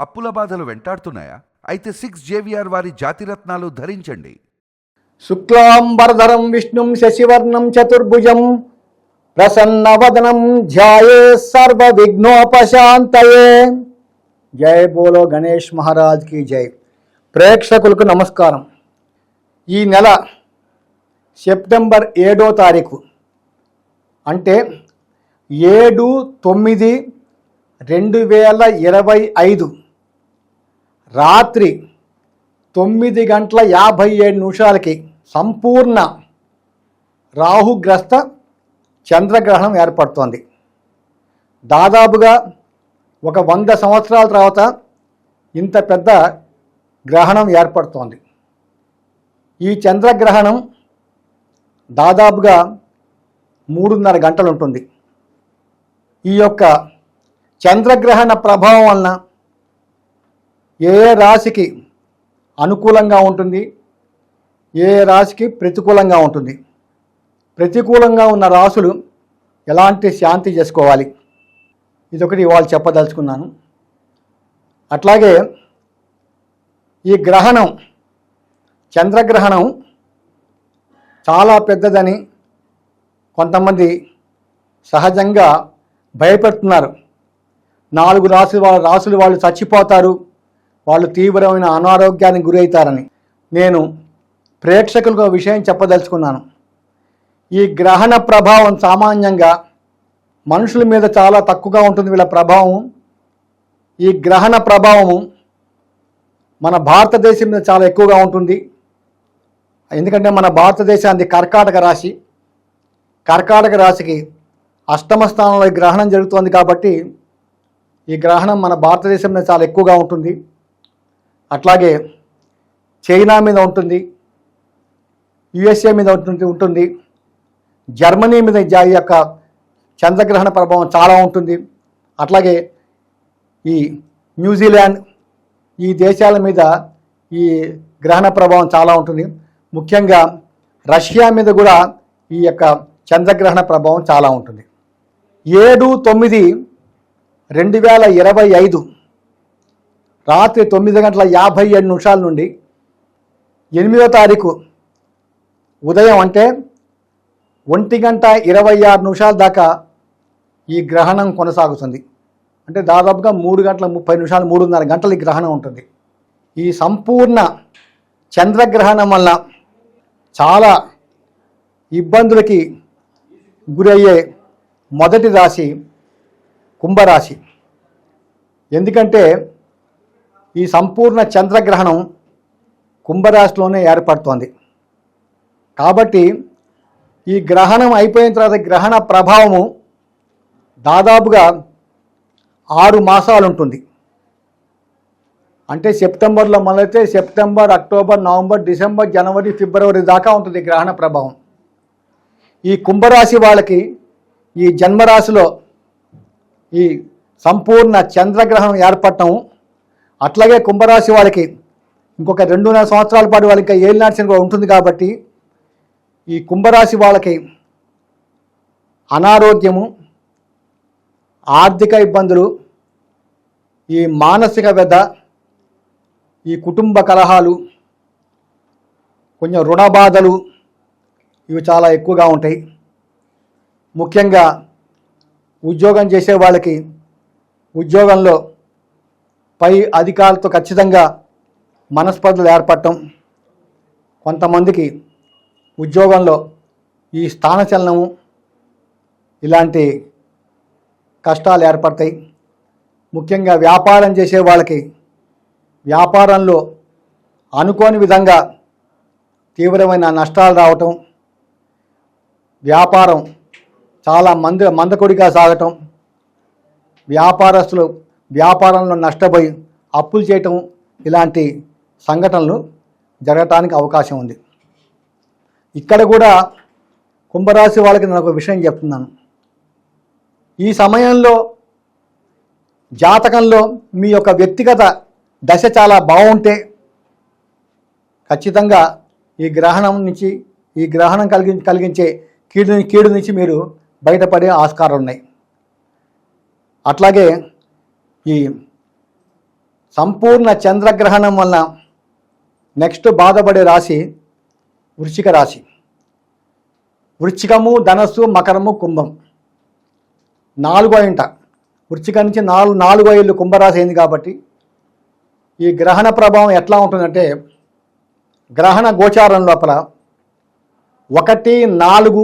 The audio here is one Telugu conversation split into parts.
అప్పుల బాధలు వెంటాడుతున్నాయా? అయితే 6 JVR వారి జాతిరత్నాలు ధరించండి. శుక్లాంబరధరం విష్ణుం శశివర్ణం చతుర్భుజం ప్రసన్నవదనం ధ్యాయే సర్వ విఘ్నోపశాంతయే. జై బోలో గణేష్ మహారాజ్ కి జై. ప్రేక్షకులకు నమస్కారం. ఈ నెల సెప్టెంబర్ 7వ తారీఖు అంటే 7/9/2025 రాత్రి 9:57 సంపూర్ణ రాహుగ్రస్త చంద్రగ్రహణం ఏర్పడుతోంది. దాదాపుగా ఒక 100 సంవత్సరాల తర్వాత ఇంత పెద్ద గ్రహణం ఏర్పడుతోంది. ఈ చంద్రగ్రహణం దాదాపుగా 3:30 గంటలు ఉంటుంది. ఈ యొక్క చంద్రగ్రహణ ప్రభావం వలన ఏ రాశికి అనుకూలంగా ఉంటుంది, ఏ రాశికి ప్రతికూలంగా ఉంటుంది, ప్రతికూలంగా ఉన్న రాశులు ఎలాంటి శాంతి చేసుకోవాలి, ఇదొకటి ఇవాళ చెప్పదలుచుకున్నాను. అట్లాగే ఈ గ్రహణం చంద్రగ్రహణం చాలా పెద్దదని కొంతమంది సహజంగా భయపెడుతున్నారు. 4 రాసులు వాళ్ళు చచ్చిపోతారు, వాళ్ళు తీవ్రమైన అనారోగ్యానికి గురవుతారని. నేను ప్రేక్షకులకు ఒక విషయం చెప్పదలుచుకున్నాను. ఈ గ్రహణ ప్రభావం సామాన్యంగా మనుషుల మీద చాలా తక్కువగా ఉంటుంది. వీళ్ళ ప్రభావం, ఈ గ్రహణ ప్రభావము మన భారతదేశం మీద చాలా ఎక్కువగా ఉంటుంది. ఎందుకంటే మన భారతదేశానికి కర్కాటక రాశి, కర్కాటక రాశికి 8వ స్థానంలో ఈ గ్రహణం జరుగుతోంది కాబట్టి ఈ గ్రహణం మన భారతదేశం మీద చాలా ఎక్కువగా ఉంటుంది. అట్లాగే చైనా మీద ఉంటుంది, USA మీద ఉంటుంది, జర్మనీ మీద ఈ యొక్క చంద్రగ్రహణ ప్రభావం చాలా ఉంటుంది. అట్లాగే ఈ న్యూజిలాండ్ ఈ దేశాల మీద ఈ గ్రహణ ప్రభావం చాలా ఉంటుంది. ముఖ్యంగా రష్యా మీద కూడా ఈ యొక్క చంద్రగ్రహణ ప్రభావం చాలా ఉంటుంది. 7/9/2025 రాత్రి 9:57 నుండి 8వ తారీఖు ఉదయం అంటే 1:26 దాకా ఈ గ్రహణం కొనసాగుతుంది. అంటే దాదాపుగా 3:30 3:30 గంటలు ఈ గ్రహణం ఉంటుంది. ఈ సంపూర్ణ చంద్రగ్రహణం వల్ల చాలా ఇబ్బందులకి గురయ్యే మొదటి రాశి కుంభరాశి. ఎందుకంటే ఈ సంపూర్ణ చంద్రగ్రహణం కుంభరాశిలోనే ఏర్పడుతోంది. కాబట్టి ఈ గ్రహణం అయిపోయిన తర్వాత గ్రహణ ప్రభావము దాదాపుగా 6 మాసాలు ఉంటుంది. అంటే సెప్టెంబర్లో మొదలైతే సెప్టెంబర్, అక్టోబర్, నవంబర్, డిసెంబర్, జనవరి, ఫిబ్రవరి దాకా ఉంటుంది గ్రహణ ప్రభావం. ఈ కుంభరాశి వాళ్ళకి ఈ జన్మరాశిలో ఈ సంపూర్ణ చంద్రగ్రహణం ఏర్పడటం, అట్లాగే కుంభరాశి వాళ్ళకి ఇంకొక 2.5 సంవత్సరాల పాటు వాళ్ళకి ఏలినాటి కూడా ఉంటుంది. కాబట్టి ఈ కుంభరాశి వాళ్ళకి అనారోగ్యము, ఆర్థిక ఇబ్బందులు, ఈ మానసిక వ్యధ, ఈ కుటుంబ కలహాలు, కొంచెం రుణ బాధలు ఇవి చాలా ఎక్కువగా ఉంటాయి. ముఖ్యంగా ఉద్యోగం చేసే వాళ్ళకి ఉద్యోగంలో పై అధికారులతో ఖచ్చితంగా మనస్పర్ధలు ఏర్పడటం, కొంతమందికి ఉద్యోగంలో ఈ స్థానచలనము ఇలాంటి కష్టాలు ఏర్పడతాయి. ముఖ్యంగా వ్యాపారం చేసే వాళ్ళకి వ్యాపారంలో అనుకోని విధంగా తీవ్రమైన నష్టాలు రావటం, వ్యాపారం చాలా మందకొడిగా సాగటం, వ్యాపారస్తులు వ్యాపారంలో నష్టపోయి అప్పులు చేయటం, ఇలాంటి సంఘటనలు జరగటానికి అవకాశం ఉంది. ఇక్కడ కూడా కుంభరాశి వాళ్ళకి నేను ఒక విషయం చెప్తున్నాను. ఈ సమయంలో జాతకంలో మీ యొక్క వ్యక్తిగత దశ చాలా బాగుంటే ఖచ్చితంగా ఈ గ్రహణం కలిగించే కీడు నుంచి మీరు బయటపడే ఆస్కారాలు ఉన్నాయి. అట్లాగే ఈ సంపూర్ణ చంద్రగ్రహణం వల్ల నెక్స్ట్ బాధపడే రాశి వృశ్చిక రాశి. వృశ్చికము, ధనస్సు, మకరము, కుంభం. 4వ ఇంట వృశ్చిక నుంచి నాలుగో ఇల్లు కుంభరాశి అయింది కాబట్టి ఈ గ్రహణ ప్రభావం ఎట్లా ఉంటుందంటే, గ్రహణ గోచారం లోపల 1, 4,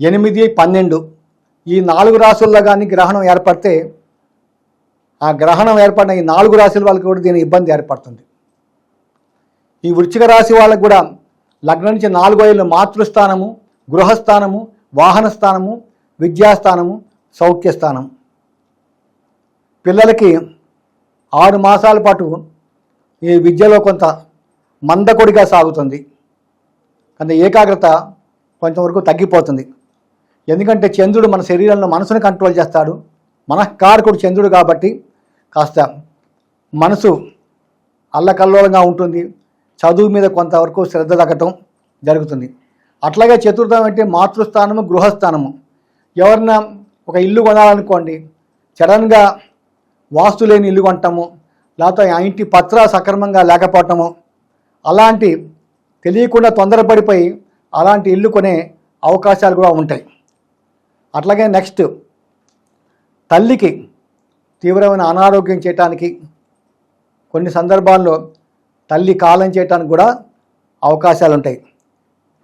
8, 12 ఈ 4 రాశుల్లో కానీ గ్రహణం ఏర్పడితే ఆ గ్రహణం ఏర్పడిన ఈ 4 రాశుల వాళ్ళకి కూడా దీని ఇబ్బంది ఏర్పడుతుంది. ఈ వృశ్చిక రాశి వాళ్ళకు కూడా లగ్నం నుంచి 4వ ఇల్లు మాతృస్థానము, గృహస్థానము, వాహన స్థానము, విద్యాస్థానము, సౌఖ్యస్థానం. పిల్లలకి 6 మాసాల పాటు ఈ విద్యలో కొంత మందకొడిగా సాగుతుంది. కొంత ఏకాగ్రత కొంతవరకు తగ్గిపోతుంది. ఎందుకంటే చంద్రుడు మన శరీరంలో మనసును కంట్రోల్ చేస్తాడు. మనఃకారకుడు చంద్రుడు కాబట్టి కాస్త మనసు అల్లకల్లోలంగా ఉంటుంది. చదువు మీద కొంతవరకు శ్రద్ధ తగ్గటం జరుగుతుంది. అట్లాగే చతుర్థం అంటే మాతృస్థానము, గృహస్థానము. ఎవరన్నా ఒక ఇల్లు కొనాలనుకోండి, సడన్గా వాస్తు లేని ఇల్లు కొంటాము, లేకపోతే ఆ ఇంటి పత్ర సక్రమంగా లేకపోవటము, అలాంటి తెలియకుండా తొందరపడిపోయి అలాంటి ఇల్లు కొనే అవకాశాలు కూడా ఉంటాయి. అట్లాగే నెక్స్ట్ తల్లికి తీవ్రమైన అనారోగ్యం చేయటానికి, కొన్ని సందర్భాల్లో తల్లి కాలం చేయటానికి కూడా అవకాశాలు ఉంటాయి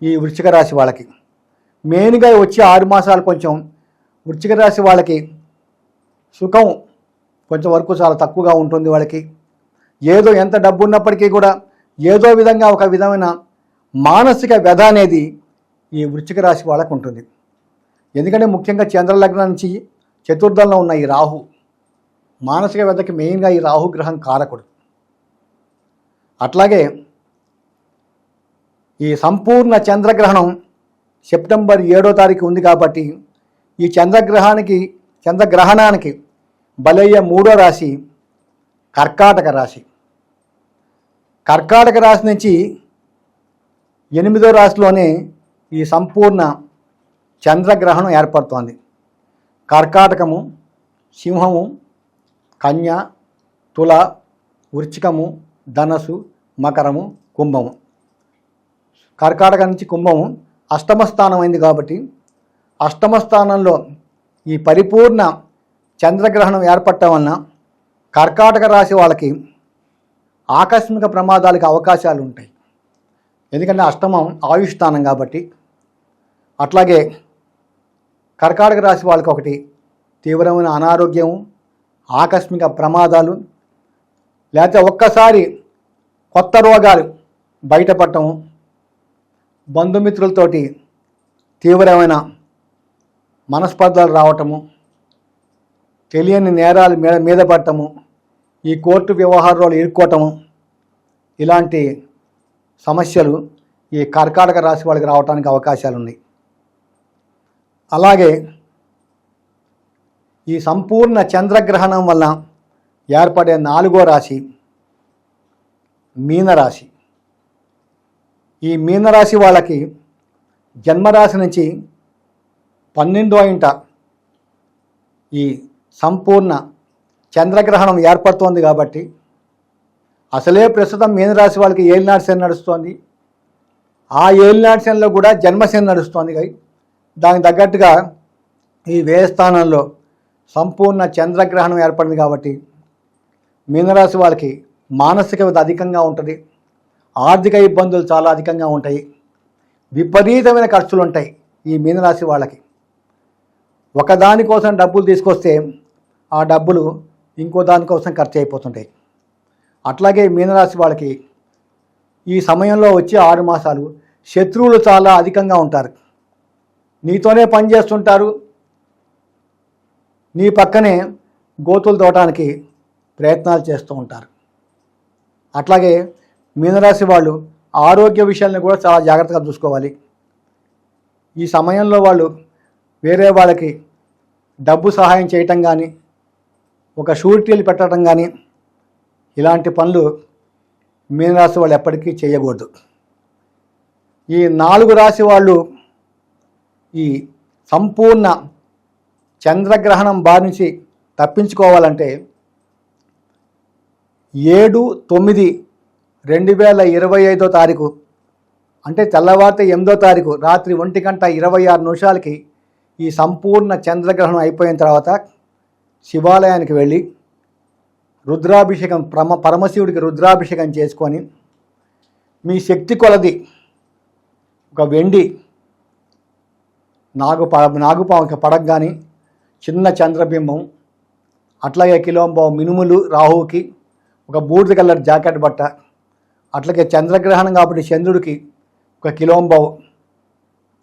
ఈ వృశ్చిక రాశి వాళ్ళకి. మెయిన్గా వచ్చే 6 మాసాలు కొంచెం వృశ్చిక రాశి వాళ్ళకి సుఖం కొంచెం వరకు చాలా తక్కువగా ఉంటుంది. వాళ్ళకి ఏదో ఎంత డబ్బు ఉన్నప్పటికీ కూడా ఏదో విధంగా ఒక విధమైన మానసిక వ్యధ అనేది ఈ వృశ్చిక రాశి వాళ్ళకు ఉంటుంది. ఎందుకంటే ముఖ్యంగా చంద్రలగ్నం నుంచి చతుర్థంలో ఉన్న ఈ రాహు మానసిక వ్యధకి మెయిన్గా ఈ రాహు గ్రహం కారకుడు. అట్లాగే ఈ సంపూర్ణ చంద్రగ్రహణం సెప్టెంబర్ 7వ తారీఖు ఉంది కాబట్టి ఈ చంద్రగ్రహణానికి బలయ్యే 3వ రాశి కర్కాటక రాశి. కర్కాటక రాశి నుంచి 8వ రాశిలోనే ఈ సంపూర్ణ చంద్రగ్రహణం ఏర్పడుతోంది. కర్కాటకము, సింహము, కన్య, తుల, వృశ్చికము, ధనస్సు, మకరము, కుంభము. కర్కాటక నుంచి కుంభము అష్టమ స్థానం అయింది కాబట్టి అష్టమ స్థానంలో ఈ పరిపూర్ణ చంద్రగ్రహణం ఏర్పడటం వలన కర్కాటక రాశి వాళ్ళకి ఆకస్మిక ప్రమాదాలకు అవకాశాలు ఉంటాయి. ఎందుకంటే అష్టమం ఆయుష్ స్థానం కాబట్టి. అట్లాగే కర్కాటక రాశి వాళ్ళకి ఒకటి తీవ్రమైన అనారోగ్యం, ఆకస్మిక ప్రమాదాలు, లేకపోతే ఒక్కసారి కొత్త రోగాలు బయటపడటము, బంధుమిత్రులతోటి తీవ్రమైన మనస్పర్ధలు రావటము, తెలియని నేరాలు మీద పడటము, ఈ కోర్టు వ్యవహారాలు ఇరుక్కోవటము, ఇలాంటి సమస్యలు ఈ కర్కాటక రాశి వాళ్ళకి రావడానికి అవకాశాలు ఉన్నాయి. అలాగే ఈ సంపూర్ణ చంద్రగ్రహణం వల్ల ఏర్పడే 4వ రాశి మీనరాశి. ఈ మీనరాశి వాళ్ళకి జన్మరాశి నుంచి 12వ ఇంట ఈ సంపూర్ణ చంద్రగ్రహణం ఏర్పడుతోంది కాబట్టి అసలే ప్రస్తుతం మీనరాశి వాళ్ళకి ఏలినాటి శని నడుస్తోంది. ఆ ఏలినాటి శనిలో కూడా జన్మశని నడుస్తోంది. దానికి తగ్గట్టుగా ఈ వ్యయస్థానంలో సంపూర్ణ చంద్రగ్రహణం ఏర్పడింది కాబట్టి మీనరాశి వాళ్ళకి మానసిక వ్యధ అధికంగా ఉంటుంది. ఆర్థిక ఇబ్బందులు చాలా అధికంగా ఉంటాయి. విపరీతమైన ఖర్చులు ఉంటాయి ఈ మీనరాశి వాళ్ళకి. ఒకదానికోసం డబ్బులు తీసుకొస్తే ఆ డబ్బులు ఇంకో దానికోసం ఖర్చు అయిపోతుంటాయి. అట్లాగే మీనరాశి వాళ్ళకి ఈ సమయంలో వచ్చే 6 మాసాలు శత్రువులు చాలా అధికంగా ఉంటారు. నీతోనే పనిచేస్తుంటారు, నీ పక్కనే గోతులు తోవటానికి ప్రయత్నాలు చేస్తూ ఉంటారు. అట్లాగే మీనరాశి వాళ్ళు ఆరోగ్య విషయాలను కూడా చాలా జాగ్రత్తగా చూసుకోవాలి. ఈ సమయంలో వాళ్ళు వేరే వాళ్ళకి డబ్బు సహాయం చేయటం కానీ, ఒక షూరిటీలు పెట్టడం కానీ, ఇలాంటి పనులు మీనరాశి వాళ్ళు ఎప్పటికీ చేయకూడదు. ఈ 4 రాశి వాళ్ళు ఈ సంపూర్ణ చంద్రగ్రహణం బారి నుంచి తప్పించుకోవాలంటే 7/9/2025 అంటే తెల్లవారితే 8వ తారీఖు రాత్రి 1:26 ఈ సంపూర్ణ చంద్రగ్రహణం అయిపోయిన తర్వాత శివాలయానికి వెళ్ళి రుద్రాభిషేకం పరమశివుడికి రుద్రాభిషేకం చేసుకొని మీ శక్తి కొలది ఒక వెండి నాగుపాముకి పడక కానీ చిన్న చంద్రబింబం, అట్లాగే కిలోంబావు మినుములు రాహువుకి, ఒక బూడిద కలర్ జాకెట్ బట్ట, అట్లాగే చంద్రగ్రహణం కాబట్టి చంద్రుడికి ఒక కిలోంబావు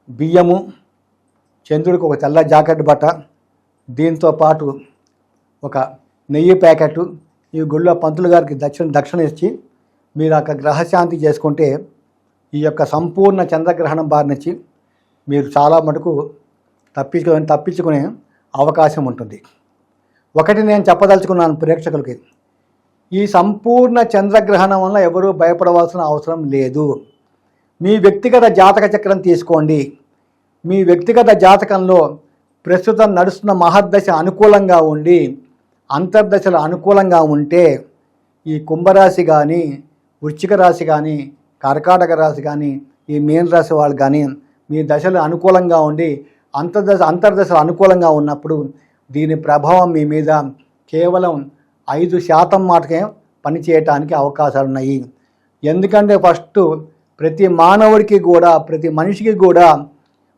బియ్యము, చంద్రుడికి ఒక తెల్ల జాకెట్ బట్ట, దీంతో పాటు ఒక నెయ్యి ప్యాకెట్ ఈ గుళ్ళో పంతులు గారికి దక్షిణ ఇచ్చి మీరు అక్కడ గ్రహశాంతి చేసుకుంటే ఈ యొక్క సంపూర్ణ చంద్రగ్రహణం బారి నుంచి మీరు చాలా మటుకు తప్పించుకునే అవకాశం ఉంటుంది. ఒకటి నేను చెప్పదలుచుకున్నాను ప్రేక్షకులకి, ఈ సంపూర్ణ చంద్రగ్రహణం వల్ల ఎవరూ భయపడవలసిన అవసరం లేదు. మీ వ్యక్తిగత జాతక చక్రం తీసుకోండి. మీ వ్యక్తిగత జాతకంలో ప్రస్తుతం నడుస్తున్న మహర్దశ అనుకూలంగా ఉండి అంతర్దశలు అనుకూలంగా ఉంటే ఈ కుంభరాశి కానీ, వృశ్చిక రాశి కానీ, కర్కాటక రాశి కానీ, ఈ మీన రాశి వాళ్ళు కానీ మీ దశలు అనుకూలంగా ఉండి అంతర్దశలు అనుకూలంగా ఉన్నప్పుడు దీని ప్రభావం మీ మీద కేవలం 5% మాటకే పనిచేయటానికి అవకాశాలు ఉన్నాయి. ఎందుకంటే ఫస్ట్ ప్రతి మానవుడికి కూడా, ప్రతి మనిషికి కూడా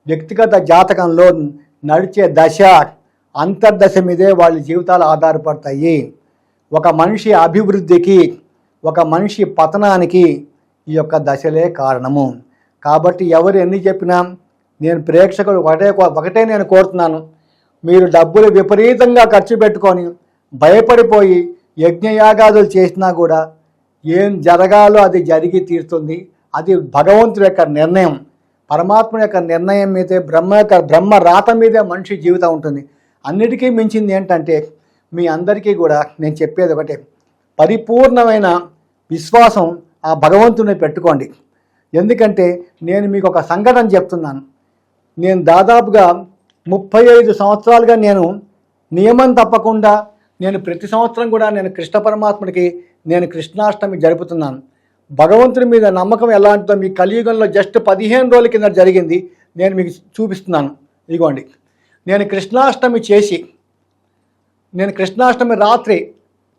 వ్యక్తిగత జాతకంలో నడిచే దశ అంతర్దశ మీదే వాళ్ళ జీవితాలు ఆధారపడతాయి. ఒక మనిషి అభివృద్ధికి, ఒక మనిషి పతనానికి ఈ యొక్క దశలే కారణము. కాబట్టి ఎవరు ఎన్ని చెప్పినా నేను ప్రేక్షకులు ఒకటే నేను కోరుతున్నాను, మీరు డబ్బులు విపరీతంగా ఖర్చు పెట్టుకొని భయపడిపోయి యజ్ఞయాగాదులు చేసినా కూడా ఏం జరగాలో అది జరిగి తీరుతుంది. అది భగవంతుడి యొక్క నిర్ణయం, పరమాత్మ యొక్క నిర్ణయం మీదే, బ్రహ్మ రాత మీదే మనిషి జీవితం ఉంటుంది. అన్నిటికీ మించింది ఏంటంటే మీ అందరికీ కూడా నేను చెప్పేది ఒకటే, పరిపూర్ణమైన విశ్వాసం ఆ భగవంతుని పెట్టుకోండి. ఎందుకంటే నేను మీకు ఒక సంఘటన చెప్తున్నాను. నేను దాదాపుగా 35 సంవత్సరాలుగా నేను నియమం తప్పకుండా నేను ప్రతి సంవత్సరం కూడా నేను కృష్ణ పరమాత్ముడికి నేను కృష్ణాష్టమి జరుపుతున్నాను. భగవంతుడి మీద నమ్మకం ఎలాంటిదో మీ కలియుగంలో జస్ట్ 15 రోజుల కింద జరిగింది. నేను మీకు చూపిస్తున్నాను. ఇదిగోండి, నేను కృష్ణాష్టమి చేసి, నేను కృష్ణాష్టమి రాత్రి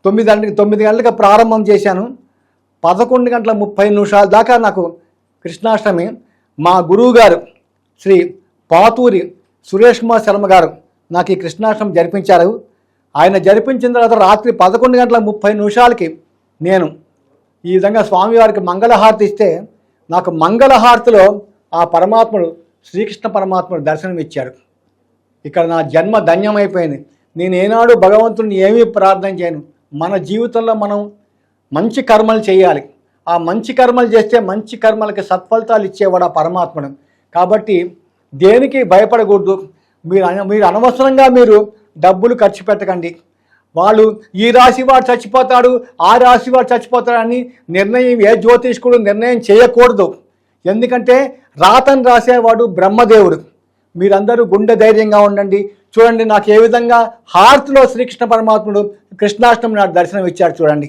9 గంటలకు ప్రారంభం చేశాను. 11:30 దాకా నాకు కృష్ణాష్టమి మా గురువు గారు శ్రీ పాతూరి సురేష్ కుమార్ శర్మ గారు నాకు ఈ కృష్ణాష్టమి జరిపించారు. ఆయన జరిపించిన తర్వాత రాత్రి 11:30 నేను ఈ విధంగా స్వామివారికి మంగళహారతి ఇస్తే నాకు మంగళహారతిలో ఆ పరమాత్ముడు, శ్రీకృష్ణ పరమాత్ముడు దర్శనం ఇచ్చాడు. ఇక్కడ నా జన్మ ధన్యమైపోయింది. నేను ఏనాడు భగవంతుడిని ఏమీ ప్రార్థన చేయను. మన జీవితంలో మనం మంచి కర్మలు చేయాలి. ఆ మంచి కర్మలు చేస్తే మంచి కర్మలకి సత్ఫలితాలు ఇచ్చేవాడు ఆ పరమాత్ముడు. కాబట్టి దేనికి భయపడకూడదు. మీరు అనవసరంగా మీరు డబ్బులు ఖర్చు పెట్టకండి. వాళ్ళు ఈ రాశి వాడు చచ్చిపోతాడు, ఆ రాశి వాడు చచ్చిపోతాడని నిర్ణయం ఏ జ్యోతిష్కుడు నిర్ణయం చేయకూడదు. ఎందుకంటే రాతను రాసేవాడు బ్రహ్మదేవుడు. మీరందరూ గుండె ధైర్యంగా ఉండండి. చూడండి, నాకు ఏ విధంగా హారతిలో శ్రీకృష్ణ పరమాత్ముడు కృష్ణాష్టమి నాడు దర్శనం ఇచ్చాడు. చూడండి,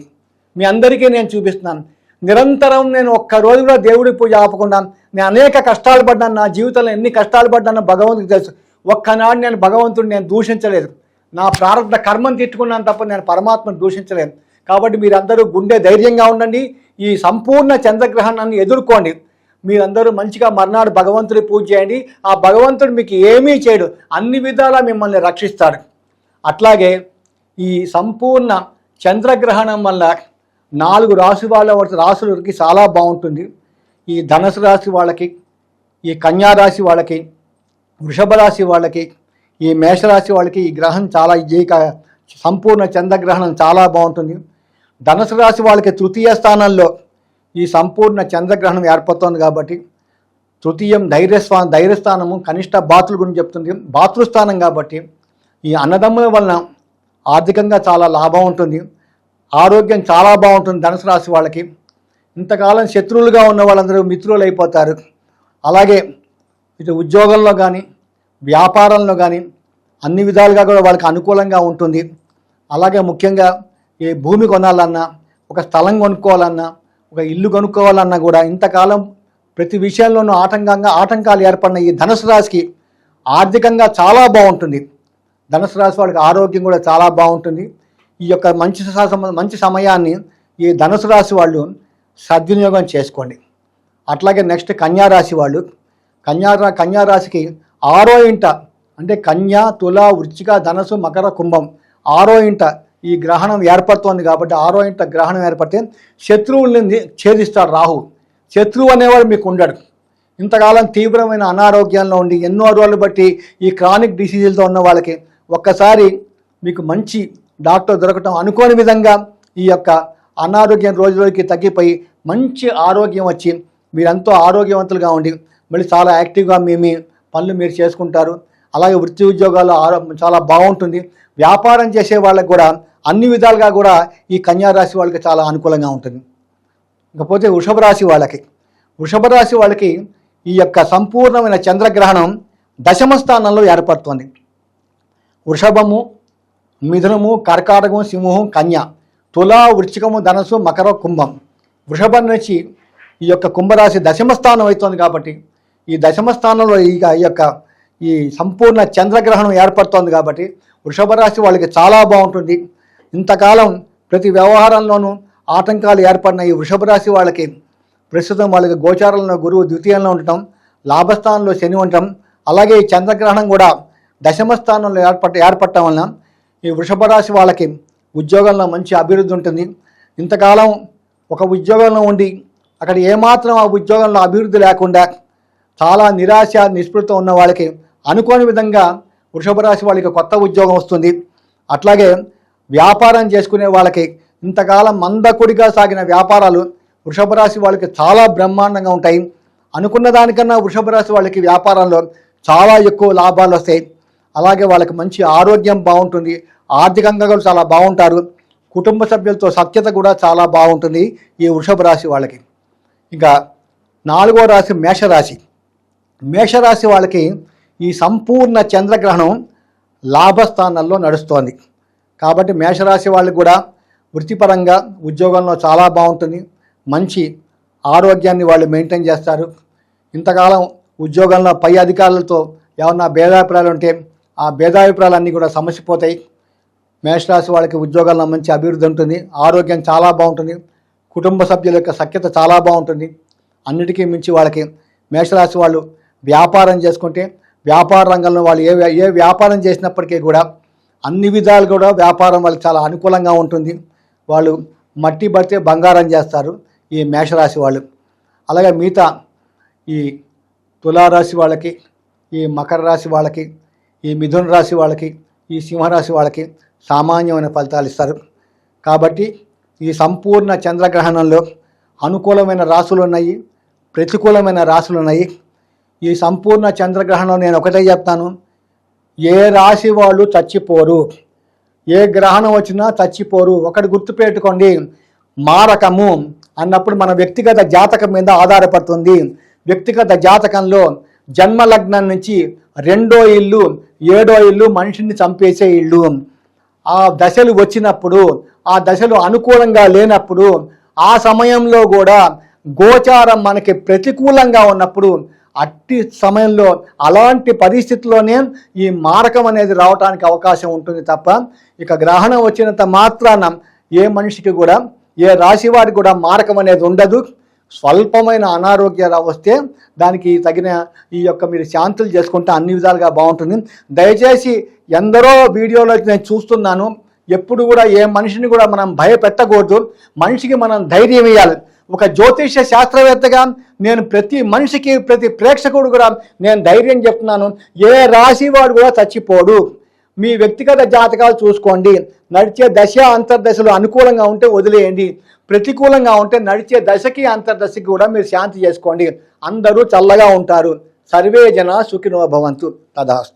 మీ అందరికీ నేను చూపిస్తున్నాను. నిరంతరం నేను ఒక్కరోజు కూడా దేవుడి పూజ ఆపకుండా నేను అనేక కష్టాలు పడ్డాను. నా జీవితంలో ఎన్ని కష్టాలు పడ్డానో భగవంతుడికి తెలుసు. ఒక్కనాడు నేను భగవంతుడిని నేను దూషించలేదు. నా ప్రారంభ కర్మను తిట్టుకున్నాను తప్ప నేను పరమాత్మను దూషించలేదు. కాబట్టి మీరందరూ గుండె ధైర్యంగా ఉండండి. ఈ సంపూర్ణ చంద్రగ్రహణాన్ని ఎదుర్కోండి. మీరందరూ మంచిగా మర్నాడు భగవంతుడి పూజ చేయండి. ఆ భగవంతుడు మీకు ఏమీ చేయడు, అన్ని విధాలా మిమ్మల్ని రక్షిస్తాడు. అట్లాగే ఈ సంపూర్ణ చంద్రగ్రహణం వల్ల 4 రాశులకి చాలా బాగుంటుంది. ఈ ధనుసు రాశి వాళ్ళకి, ఈ కన్యా రాశి వాళ్ళకి, వృషభ రాశి వాళ్ళకి, ఈ మేషరాశి వాళ్ళకి ఈ గ్రహం చాలా, ఈ సంపూర్ణ చంద్రగ్రహణం చాలా బాగుంటుంది. ధనుసు రాశి వాళ్ళకి తృతీయ స్థానంలో ఈ సంపూర్ణ చంద్రగ్రహణం ఏర్పడుతోంది. కాబట్టి తృతీయం ధైర్యస్థానము, కనిష్ట బాతుల గురించి చెప్తుంది. బాతృస్థానం కాబట్టి ఈ అన్నదమ్ముల వలన ఆర్థికంగా చాలా లాభం ఉంటుంది. ఆరోగ్యం చాలా బాగుంటుంది ధనుసు రాశి వాళ్ళకి. ఇంతకాలం శత్రువులుగా ఉన్న వాళ్ళందరూ మిత్రులు అయిపోతారు. అలాగే ఇటు ఉద్యోగంలో కానీ, వ్యాపారంలో కానీ అన్ని విధాలుగా కూడా వాళ్ళకి అనుకూలంగా ఉంటుంది. అలాగే ముఖ్యంగా ఈ భూమి కొనాలన్నా, ఒక స్థలం కొనుక్కోవాలన్నా, ఒక ఇల్లు కొనుక్కోవాలన్నా కూడా ఇంతకాలం ప్రతి విషయంలోనూ ఆటంకాలు ఏర్పడిన ఈ ధనుసు రాశికి ఆర్థికంగా చాలా బాగుంటుంది. ధనుసు రాశి వాళ్ళకి ఆరోగ్యం కూడా చాలా బాగుంటుంది. ఈ యొక్క మంచి సమయాన్ని ఈ ధనుసు రాశి వాళ్ళు సద్వినియోగం చేసుకోండి. అట్లాగే నెక్స్ట్ కన్యా రాశి వాళ్ళు, కన్యా రాశికి 6వ ఇంట అంటే కన్యా, తుల, వృశ్చిక, ధనసు, మకర, కుంభం 6వ ఇంట ఈ గ్రహణం ఏర్పడుతోంది. కాబట్టి 6వ ఇంట గ్రహణం ఏర్పడితే శత్రువుల్ని ఛేదిస్తాడు రాహు. శత్రువు అనేవాడు మీకు ఉండడు. ఇంతకాలం తీవ్రమైన అనారోగ్యంలో ఉండి ఎన్నో రోజులు బట్టి ఈ క్రానిక్ డిసీజులతో ఉన్న వాళ్ళకి ఒక్కసారి మీకు మంచి డాక్టర్ దొరకటం, అనుకోని విధంగా ఈ యొక్క అనారోగ్యం రోజుకి తగ్గిపోయి మంచి ఆరోగ్యం వచ్చి మీరెంతో ఆరోగ్యవంతులుగా ఉండి మళ్ళీ చాలా యాక్టివ్గా మీ పనులు మీరు చేసుకుంటారు. అలాగే వృత్తి ఉద్యోగాల్లో చాలా బాగుంటుంది. వ్యాపారం చేసే వాళ్ళకి కూడా అన్ని విధాలుగా కూడా ఈ కన్యా రాశి వాళ్ళకి చాలా అనుకూలంగా ఉంటుంది. ఇకపోతే వృషభ రాశి వాళ్ళకి ఈ యొక్క సంపూర్ణమైన చంద్రగ్రహణం దశమ స్థానంలో ఏర్పడుతుంది. వృషభము, మిథునము, కర్కాటకము, సింహం, కన్య, తుల, వృశ్చికము, ధనసు, మకర, కుంభం. వృషభం నుంచి ఈ యొక్క కుంభరాశి దశమ స్థానం అవుతుంది. కాబట్టి ఈ దశమ స్థానంలో ఈ సంపూర్ణ చంద్రగ్రహణం ఏర్పడుతోంది. కాబట్టి వృషభ రాశి వాళ్ళకి చాలా బాగుంటుంది. ఇంతకాలం ప్రతి వ్యవహారంలోనూ ఆటంకాలు ఏర్పడిన ఈ వృషభ రాశి వాళ్ళకి ప్రస్తుతం వాళ్ళకి గోచారంలో గురువు ద్వితీయంలో ఉండటం, లాభస్థానంలో శని ఉండటం, అలాగే ఈ చంద్రగ్రహణం కూడా దశమ స్థానంలో ఏర్పడటం వలన ఈ వృషభ రాశి వాళ్ళకి ఉద్యోగంలో మంచి అభివృద్ధి ఉంటుంది. ఇంతకాలం ఒక ఉద్యోగంలో ఉండి అక్కడ ఏమాత్రం ఆ ఉద్యోగంలో అభివృద్ధి లేకుండా చాలా నిరాశ నిస్పృహతో ఉన్న వాళ్ళకి అనుకోని విధంగా వృషభ రాశి వాళ్ళకి కొత్త ఉద్యోగం వస్తుంది. అట్లాగే వ్యాపారం చేసుకునే వాళ్ళకి ఇంతకాలం మందకొడిగా సాగిన వ్యాపారాలు వృషభ రాశి వాళ్ళకి చాలా బ్రహ్మాండంగా ఉంటాయి. అనుకున్న దానికన్నా వృషభ రాశి వాళ్ళకి వ్యాపారంలో చాలా ఎక్కువ లాభాలు వస్తాయి. అలాగే వాళ్ళకి మంచి ఆరోగ్యం బాగుంటుంది. ఆర్థికంగా కూడా చాలా బాగుంటారు. కుటుంబ సభ్యులతో సఖ్యత కూడా చాలా బాగుంటుంది ఈ వృషభ రాశి వాళ్ళకి. ఇంకా 4వ రాశి మేషరాశి వాళ్ళకి ఈ సంపూర్ణ చంద్రగ్రహణం లాభస్థానాల్లో నడుస్తోంది. కాబట్టి మేషరాశి వాళ్ళకి కూడా వృత్తిపరంగా ఉద్యోగంలో చాలా బాగుంటుంది. మంచి ఆరోగ్యాన్ని వాళ్ళు మెయింటైన్ చేస్తారు. ఇంతకాలం ఉద్యోగంలో పై అధికారులతో ఏమన్నా భేదాభిప్రాయాలు ఉంటే ఆ భేదాభిప్రాయాలన్నీ కూడా సమసిపోతాయి. మేషరాశి వాళ్ళకి ఉద్యోగాల్లో మంచి అభివృద్ధి ఉంటుంది. ఆరోగ్యం చాలా బాగుంటుంది. కుటుంబ సభ్యుల యొక్క సఖ్యత చాలా బాగుంటుంది. అన్నిటికీ మించి వాళ్ళకి మేషరాశి వాళ్ళు వ్యాపారం చేసుకుంటే వ్యాపార రంగంలో వాళ్ళు ఏ వ్యాపారం చేసినప్పటికీ కూడా అన్ని విధాలు కూడా వ్యాపారం వాళ్ళకి చాలా అనుకూలంగా ఉంటుంది. వాళ్ళు మట్టి పడితే బంగారం చేస్తారు ఈ మేషరాశి వాళ్ళు. అలాగే మిగతా ఈ తులారాశి వాళ్ళకి, ఈ మకర రాశి వాళ్ళకి, ఈ మిథున రాశి వాళ్ళకి, ఈ సింహరాశి వాళ్ళకి సామాన్యమైన ఫలితాలు ఇస్తారు. కాబట్టి ఈ సంపూర్ణ చంద్రగ్రహణంలో అనుకూలమైన రాశులు ఉన్నాయి, ప్రతికూలమైన రాశులు ఉన్నాయి. ఈ సంపూర్ణ చంద్రగ్రహణంలో నేను ఒకటే చెప్తాను, ఏ రాశి వాళ్ళు చచ్చిపోరు, ఏ గ్రహణం వచ్చినా చచ్చిపోరు. ఒకటి గుర్తుపెట్టుకోండి, మారకము అన్నప్పుడు మన వ్యక్తిగత జాతకం మీద ఆధారపడుతుంది. వ్యక్తిగత జాతకంలో జన్మలగ్నం నుంచి 2వ ఇల్లు 7వ ఇల్లు మనిషిని చంపేసే ఇల్లు. ఆ దశలు వచ్చినప్పుడు, ఆ దశలు అనుకూలంగా లేనప్పుడు, ఆ సమయంలో కూడా గోచారం మనకి ప్రతికూలంగా ఉన్నప్పుడు, అట్టి సమయంలో అలాంటి పరిస్థితుల్లోనే ఈ మారకం అనేది రావడానికి అవకాశం ఉంటుంది తప్ప ఇక గ్రహణం వచ్చినంత మాత్రాన ఏ మనిషికి కూడా, ఏ రాశి వారికి కూడా మారకం అనేది ఉండదు. స్వల్పమైన అనారోగ్యాలు వస్తే దానికి తగిన ఈ యొక్క మీరు శాంతులు చేసుకుంటే అన్ని విధాలుగా బాగుంటుంది. దయచేసి ఎందరో వీడియోలో నేను చూస్తున్నాను, ఎప్పుడు కూడా ఏ మనిషిని కూడా మనం భయపెట్టకూడదు. మనిషికి మనం ధైర్యం ఇవ్వాలి. ఒక జ్యోతిష శాస్త్రవేత్తగా నేను ప్రతి మనిషికి, ప్రతి ప్రేక్షకుడు కూడా నేను ధైర్యం చెప్తున్నాను. ఏ రాశి వాడు కూడా చచ్చిపోడు. మీ వ్యక్తిగత జాతకాలు చూసుకోండి. నడిచే దశ అంతర్దశలు అనుకూలంగా ఉంటే వదిలేయండి, ప్రతికూలంగా ఉంటే నడిచే దశకి అంతర్దశకి కూడా మీరు శాంతి చేసుకోండి. అందరూ చల్లగా ఉంటారు. సర్వే జన సుఖినో భవంతు. తదాస్తు.